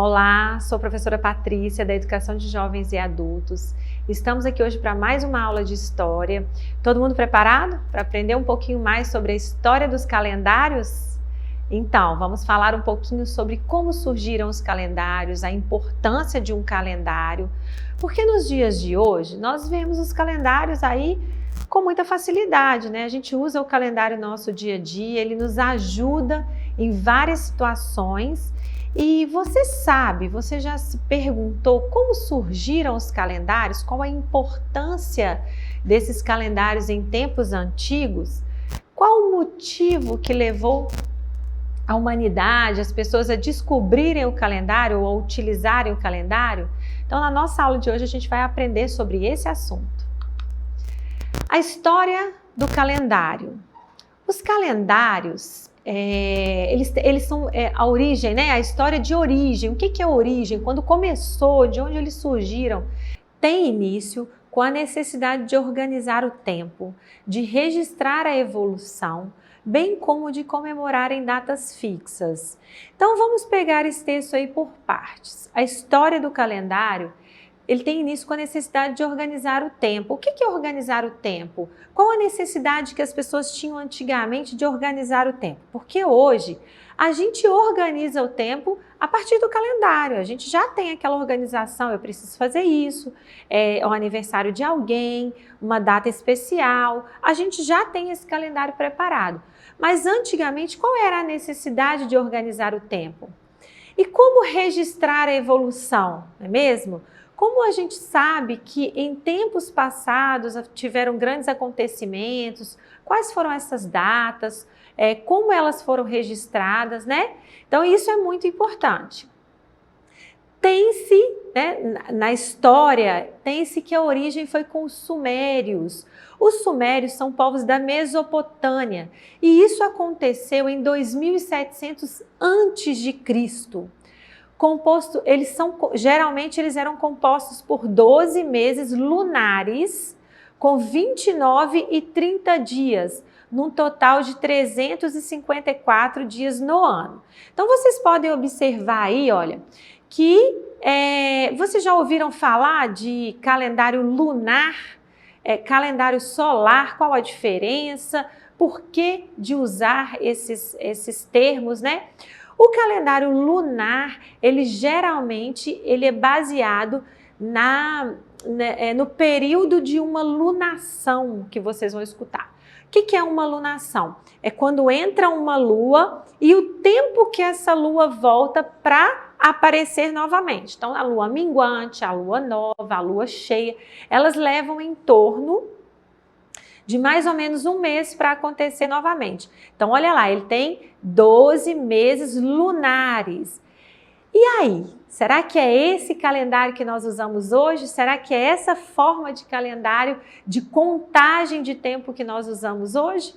Olá, sou a professora Patrícia da Educação de Jovens e Adultos. Estamos aqui hoje para mais uma aula de História. Todo mundo preparado para aprender um pouquinho mais sobre a história dos calendários? Então, vamos falar um pouquinho sobre como surgiram os calendários, a importância de um calendário, porque nos dias de hoje nós vemos os calendários aí com muita facilidade, né? A gente usa o calendário no nosso dia a dia, ele nos ajuda em várias situações. E você já se perguntou como surgiram os calendários? Qual a importância desses calendários em tempos antigos? Qual o motivo que levou a humanidade, as pessoas a descobrirem o calendário ou a utilizarem o calendário? Então, na nossa aula de hoje, a gente vai aprender sobre esse assunto. A história do calendário. Os calendários, eles são a origem, né? A história de origem. O que é origem? Quando começou, de onde eles surgiram? Tem início com a necessidade de organizar o tempo, de registrar a evolução, bem como de comemorar em datas fixas. Então vamos pegar esse texto aí por partes. A história do calendário, ele tem início com a necessidade de organizar o tempo. O que é organizar o tempo? Qual a necessidade que as pessoas tinham antigamente de organizar o tempo? Porque hoje a gente organiza o tempo a partir do calendário. A gente já tem aquela organização, eu preciso fazer isso, é o aniversário de alguém, uma data especial. A gente já tem esse calendário preparado. Mas antigamente, qual era a necessidade de organizar o tempo? E como registrar a evolução, não é mesmo? Como a gente sabe que em tempos passados tiveram grandes acontecimentos, quais foram essas datas, como elas foram registradas, né? Então isso é muito importante. Tem-se, né, na história, tem-se que a origem foi com os sumérios. Os sumérios são povos da Mesopotâmia e isso aconteceu em 2700 a.C. Geralmente eles eram compostos por 12 meses lunares, com 29 e 30 dias, num total de 354 dias no ano. Então vocês podem observar aí, olha, que vocês já ouviram falar de calendário lunar, calendário solar, qual a diferença, por que de usar esses termos, né? O calendário lunar, ele geralmente é baseado no período de uma lunação que vocês vão escutar. O que é uma lunação? É quando entra uma lua e o tempo que essa lua volta para aparecer novamente. Então, a lua minguante, a lua nova, a lua cheia, elas levam em torno de mais ou menos um mês para acontecer novamente. Então, olha lá, ele tem 12 meses lunares. E aí, será que é esse calendário que nós usamos hoje? Será que é essa forma de calendário de contagem de tempo que nós usamos hoje?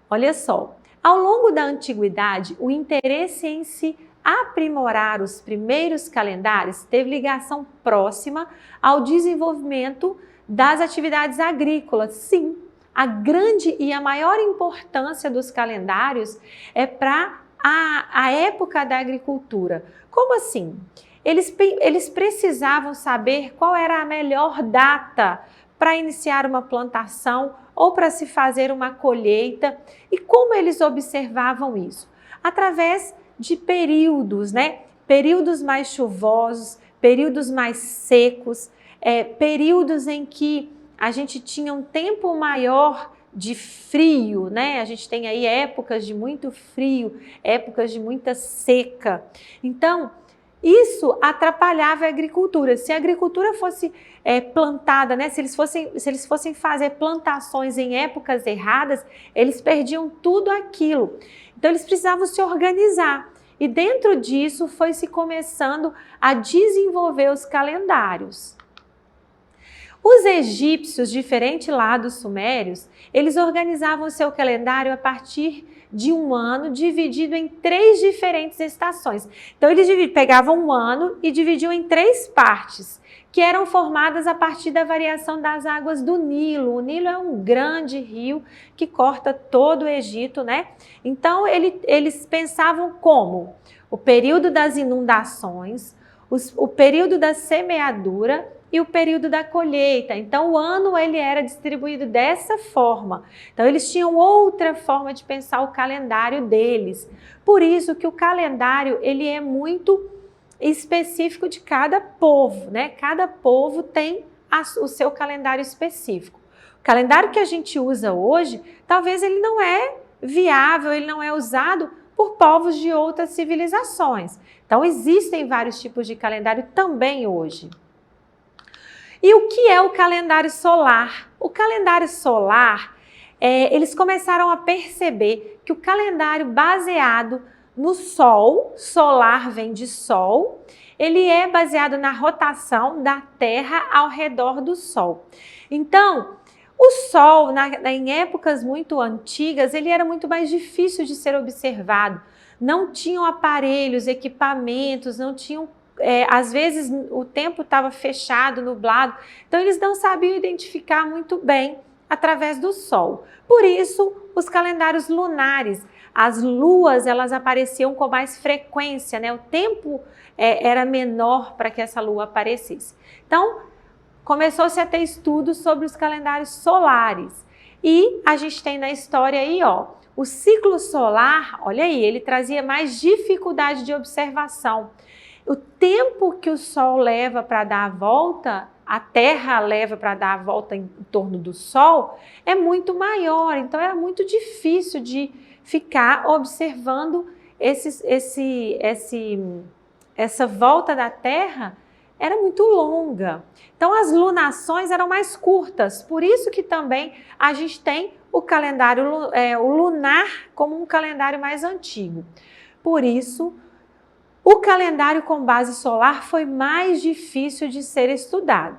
Olha só, ao longo da antiguidade, o interesse em se aprimorar os primeiros calendários teve ligação próxima ao desenvolvimento das atividades agrícolas. Sim, a grande e a maior importância dos calendários é para a época da agricultura. Como assim? Eles precisavam saber qual era a melhor data para iniciar uma plantação ou para se fazer uma colheita. E como eles observavam isso? Através de períodos, né? Períodos mais chuvosos, períodos mais secos, períodos em que a gente tinha um tempo maior de frio, né? A gente tem aí épocas de muito frio, épocas de muita seca. Então, isso atrapalhava a agricultura. Se a agricultura fosse plantada, né? Se eles fossem fazer plantações em épocas erradas, eles perdiam tudo aquilo. Então, eles precisavam se organizar. E dentro disso, foi se começando a desenvolver os calendários. Os egípcios, diferente lá dos sumérios, eles organizavam o seu calendário a partir de um ano dividido em 3 diferentes estações. Então, eles pegavam um ano e dividiam em 3 partes, que eram formadas a partir da variação das águas do Nilo. O Nilo é um grande rio que corta todo o Egito, né? Então, eles pensavam como? o período das inundações, o período da semeadura e o período da colheita. Então, o ano ele era distribuído dessa forma. Então, eles tinham outra forma de pensar o calendário deles. Por isso que o calendário ele é muito específico de cada povo, né? Cada povo tem o seu calendário específico. O calendário que a gente usa hoje, talvez ele não é viável, ele não é usado por povos de outras civilizações. Então, existem vários tipos de calendário também hoje. E o que é o calendário solar? O calendário solar, eles começaram a perceber que o calendário baseado no Sol, solar vem de Sol, ele é baseado na rotação da Terra ao redor do Sol. Então, o Sol, em épocas muito antigas, ele era muito mais difícil de ser observado. Não tinham aparelhos, equipamentos, não tinham às vezes o tempo estava fechado, nublado, então eles não sabiam identificar muito bem através do Sol. Por isso, os calendários lunares, as luas, elas apareciam com mais frequência, né? O tempo era menor para que essa lua aparecesse. Então, começou-se a ter estudos sobre os calendários solares. E a gente tem na história aí, ó, o ciclo solar, olha aí, ele trazia mais dificuldade de observação. O tempo que o Sol leva para dar a volta, a Terra leva para dar a volta em torno do Sol, é muito maior. Então, era muito difícil de ficar observando essa volta da Terra, era muito longa. Então, as lunações eram mais curtas. Por isso que também a gente tem o calendário o lunar como um calendário mais antigo. Por isso, o calendário com base solar foi mais difícil de ser estudado.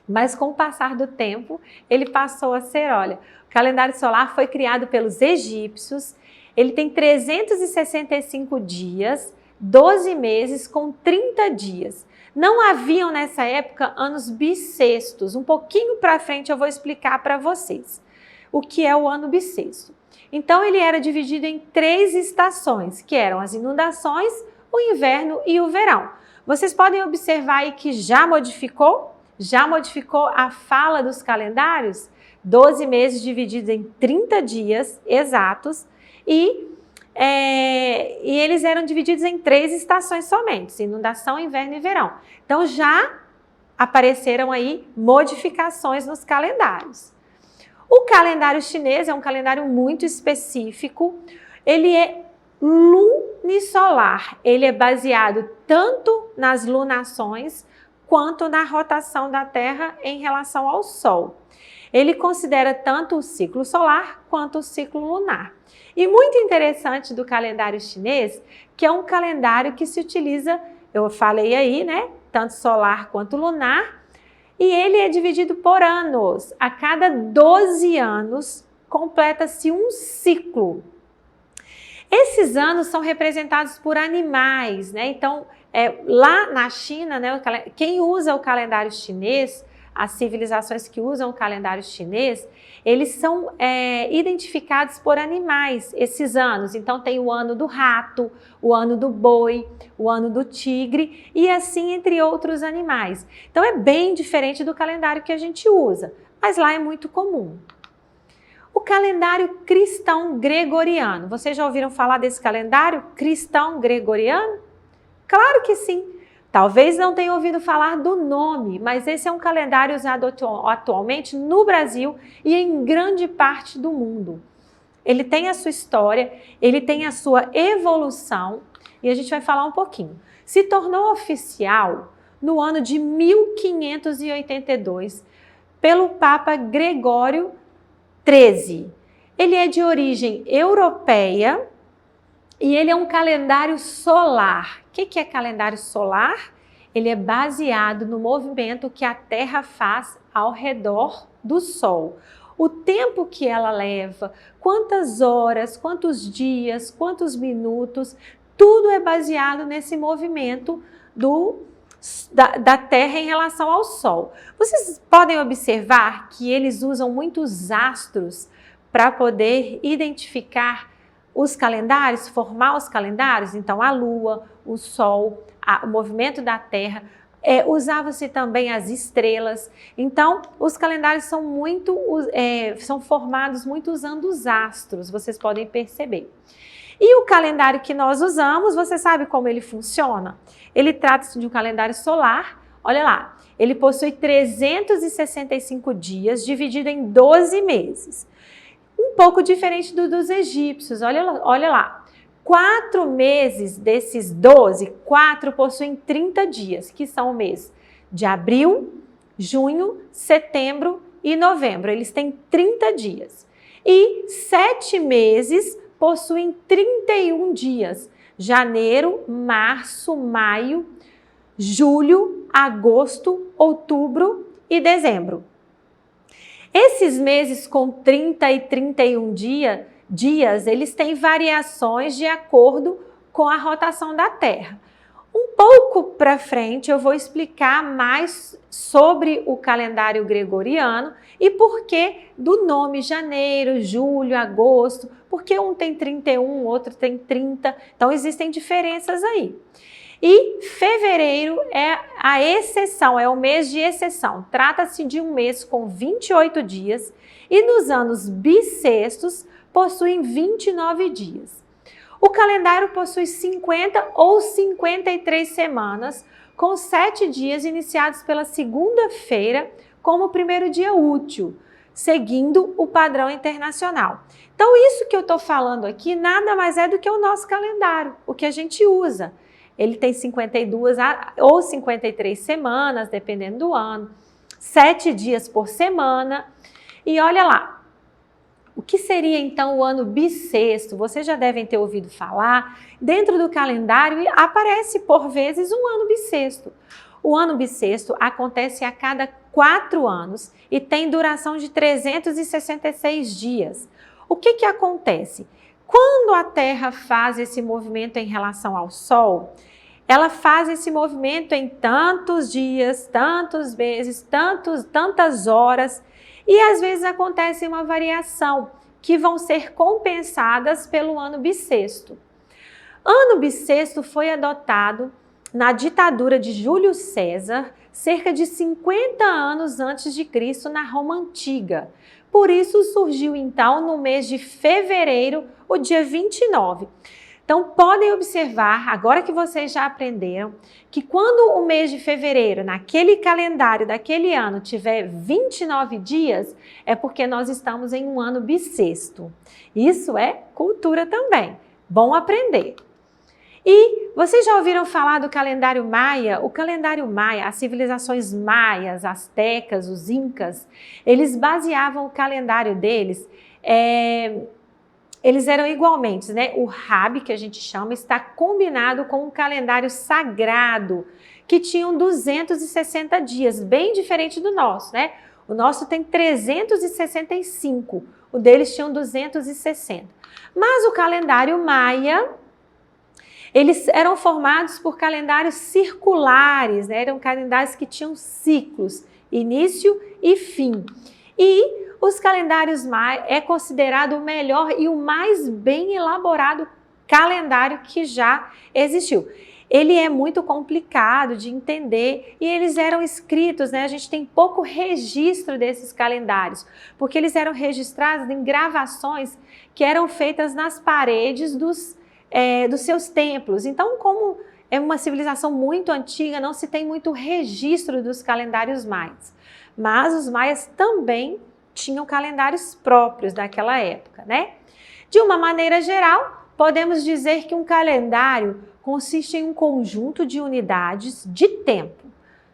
Mas com o passar do tempo, ele passou a ser, olha, o calendário solar foi criado pelos egípcios, ele tem 365 dias, 12 meses com 30 dias. Não haviam nessa época anos bissextos. Um pouquinho para frente eu vou explicar para vocês o que é o ano bissexto. Então ele era dividido em 3 estações, que eram as inundações, o inverno e o verão. Vocês podem observar aí que já modificou a fala dos calendários? 12 meses divididos em 30 dias exatos e eles eram divididos em 3 estações somente, inundação, inverno e verão. Então já apareceram aí modificações nos calendários. O calendário chinês é um calendário muito específico, ele é lunisolar, ele é baseado tanto nas lunações quanto na rotação da Terra em relação ao Sol. Ele considera tanto o ciclo solar quanto o ciclo lunar. E muito interessante do calendário chinês, que é um calendário que se utiliza, eu falei aí, né, tanto solar quanto lunar, e ele é dividido por anos. A cada 12 anos completa-se um ciclo. Esses anos são representados por animais, né? Então, lá na China, né, quem usa o calendário chinês, as civilizações que usam o calendário chinês, eles são identificados por animais, esses anos. Então, tem o ano do rato, o ano do boi, o ano do tigre e assim entre outros animais. Então, é bem diferente do calendário que a gente usa, mas lá é muito comum. O calendário cristão gregoriano. Vocês já ouviram falar desse calendário cristão gregoriano? Claro que sim. Talvez não tenham ouvido falar do nome, mas esse é um calendário usado atualmente no Brasil e em grande parte do mundo. Ele tem a sua história, ele tem a sua evolução e a gente vai falar um pouquinho. Se tornou oficial no ano de 1582 pelo Papa Gregório XIII. Ele é de origem europeia e ele é um calendário solar. O que é calendário solar? Ele é baseado no movimento que a Terra faz ao redor do Sol. O tempo que ela leva, quantas horas, quantos dias, quantos minutos, tudo é baseado nesse movimento da Terra em relação ao Sol. Vocês podem observar que eles usam muitos astros para poder identificar os calendários, formar os calendários, então a Lua, o Sol, o movimento da Terra, usava-se também as estrelas. Então, os calendários são formados muito usando os astros, vocês podem perceber. E o calendário que nós usamos, você sabe como ele funciona? Ele trata-se de um calendário solar, olha lá, ele possui 365 dias, dividido em 12 meses. Um pouco diferente dos egípcios, olha lá. 4 meses desses 12, 4 possuem 30 dias, que são o mês de abril, junho, setembro e novembro. Eles têm 30 dias. E 7 meses possuem 31 dias. Janeiro, março, maio, julho, agosto, outubro e dezembro. Esses meses com 30 e 31 dias, eles têm variações de acordo com a rotação da Terra. Um pouco para frente eu vou explicar mais sobre o calendário gregoriano e por que do nome janeiro, julho, agosto, porque um tem 31, outro tem 30, então existem diferenças aí. E fevereiro é a exceção, é o mês de exceção. Trata-se de um mês com 28 dias e nos anos bissextos possuem 29 dias. O calendário possui 50 ou 53 semanas, com 7 dias iniciados pela segunda-feira como o primeiro dia útil, seguindo o padrão internacional. Então, isso que eu estou falando aqui nada mais é do que o nosso calendário, o que a gente usa. Ele tem 52 ou 53 semanas, dependendo do ano, 7 dias por semana. E olha lá, o que seria então o ano bissexto? Vocês já devem ter ouvido falar. Dentro do calendário aparece por vezes um ano bissexto. O ano bissexto acontece a cada 4 anos e tem duração de 366 dias. O que acontece? Quando a Terra faz esse movimento em relação ao Sol, ela faz esse movimento em tantos dias, tantos meses, tantas horas, e às vezes acontece uma variação que vão ser compensadas pelo ano bissexto. Ano bissexto foi adotado na ditadura de Júlio César, cerca de 50 anos antes de Cristo, na Roma Antiga. Por isso surgiu então no mês de fevereiro, o dia 29. Então podem observar, agora que vocês já aprenderam, que quando o mês de fevereiro, naquele calendário daquele ano, tiver 29 dias, é porque nós estamos em um ano bissexto. Isso é cultura também. Bom aprender. E vocês já ouviram falar do calendário maia? O calendário maia, as civilizações maias, astecas, os incas, eles baseavam o calendário deles, eles eram igualmente, né? O Rabi, que a gente chama, está combinado com um calendário sagrado, que tinham 260 dias, bem diferente do nosso, né? O nosso tem 365, o deles tinham 260. Mas o calendário maia, eles eram formados por calendários circulares, né? Eram calendários que tinham ciclos, início e fim. E os calendários maia é considerado o melhor e o mais bem elaborado calendário que já existiu. Ele é muito complicado de entender e eles eram escritos, né? A gente tem pouco registro desses calendários, porque eles eram registrados em gravações que eram feitas nas paredes dos seus templos. Então, como é uma civilização muito antiga, não se tem muito registro dos calendários maias. Mas os maias também tinham calendários próprios daquela época, né? De uma maneira geral, podemos dizer que um calendário consiste em um conjunto de unidades de tempo,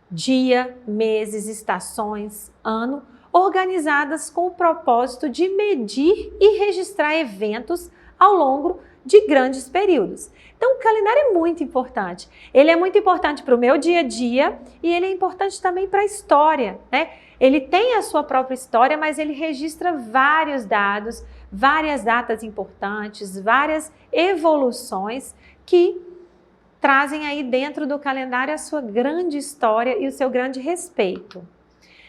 dia, meses, estações, ano, organizadas com o propósito de medir e registrar eventos ao longo de grandes períodos. Então, o calendário é muito importante. Ele é muito importante para o meu dia a dia e ele é importante também para a história, né? Ele tem a sua própria história, mas ele registra vários dados, várias datas importantes, várias evoluções que trazem aí dentro do calendário a sua grande história e o seu grande respeito.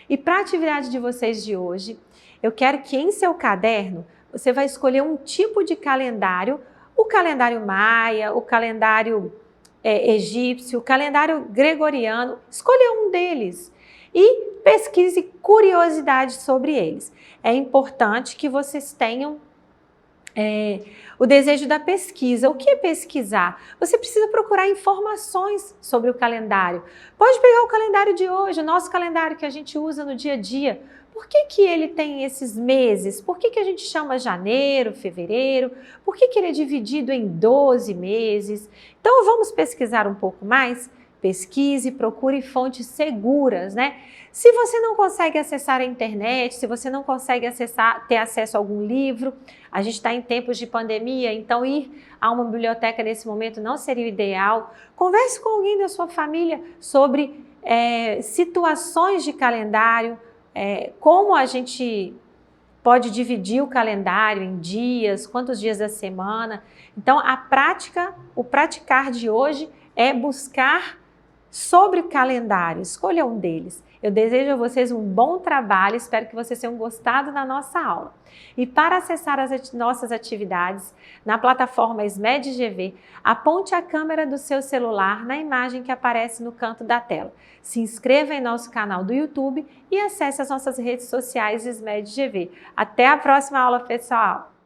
E para a atividade de vocês de hoje, eu quero que em seu caderno Você vai escolher um tipo de calendário, o calendário maia, o calendário egípcio, o calendário gregoriano, escolha um deles e pesquise curiosidades sobre eles. É importante que vocês tenham o desejo da pesquisa. O que é pesquisar? Você precisa procurar informações sobre o calendário. Pode pegar o calendário de hoje, o nosso calendário que a gente usa no dia a dia. Por que ele tem esses meses? Por que a gente chama janeiro, fevereiro? Por que ele é dividido em 12 meses? Então vamos pesquisar um pouco mais? Pesquise, procure fontes seguras, né? Se você não consegue acessar a internet, se você não consegue ter acesso a algum livro, a gente está em tempos de pandemia, então ir a uma biblioteca nesse momento não seria o ideal. Converse com alguém da sua família sobre situações de calendário, como a gente pode dividir o calendário em dias, quantos dias da semana. Então, o praticar de hoje é buscar sobre o calendário, escolha um deles. Eu desejo a vocês um bom trabalho, espero que vocês tenham gostado da nossa aula. E para acessar as nossas atividades na plataforma SMED-GV, aponte a câmera do seu celular na imagem que aparece no canto da tela. Se inscreva em nosso canal do YouTube e acesse as nossas redes sociais SMED-GV. Até a próxima aula, pessoal!